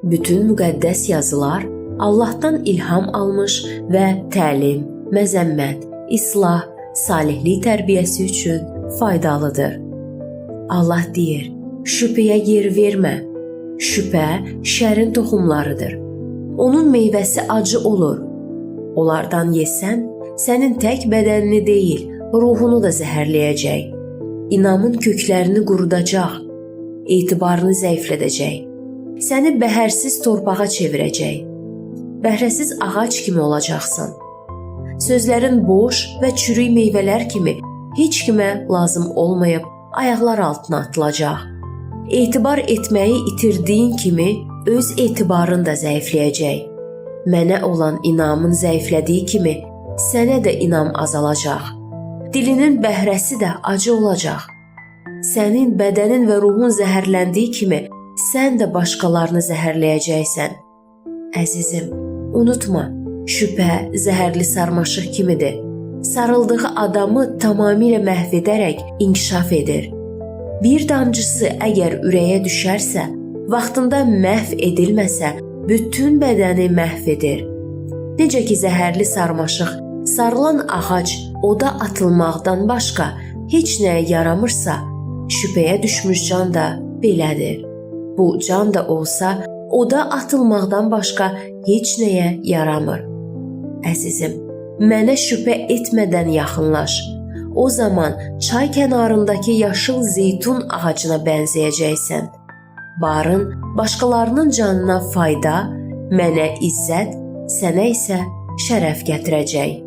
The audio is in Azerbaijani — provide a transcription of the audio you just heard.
Bütün müqəddəs yazılar Allahdan ilham almış və təlim, məzəmmət, islah, salihlik tərbiyəsi üçün faydalıdır. Allah deyir, şübhəyə yer vermə. Şübhə şərin toxumlarıdır. Onun meyvəsi acı olur. Onlardan yesən, sənin tək bədənini deyil, ruhunu da zəhərləyəcək. İnamın köklərini qurudacaq, etibarını zəiflədəcək. Səni bəhərsiz torpağa çevirəcək. Bəhrəsiz ağac kimi olacaqsan. Sözlərin boş və çürük meyvələr kimi heç kimə lazım olmayıb ayaqlar altına atılacaq. Etibar etməyi itirdiyin kimi öz etibarın da zəifləyəcək. Mənə olan inamın zəiflədiyi kimi sənə də inam azalacaq. Dilinin bəhrəsi də acı olacaq. Sənin bədənin və ruhun zəhərləndiyi kimi sən də başqalarını zəhərləyəcəksən. Əzizim, unutma, şübhə zəhərli sarmaşıq kimidir. Sarıldığı adamı tamamilə məhv edərək inkişaf edir. Bir damcısı əgər ürəyə düşərsə, vaxtında məhv edilməsə, bütün bədəni məhv edir. Necə ki zəhərli sarmaşıq, sarılan ağac oda atılmaqdan başqa heç nəyə yaramırsa, şübhəyə düşmüş can da belədir. Bu can da olsa, oda atılmaqdan başqa heç nəyə yaramır. Əzizim, mənə şübhə etmədən yaxınlaş. O zaman çay kənarındakı yaşıl zeytun ağacına bənzəyəcəksən. Barın başqalarının canına fayda, mənə izzət, sənə isə şərəf gətirəcək.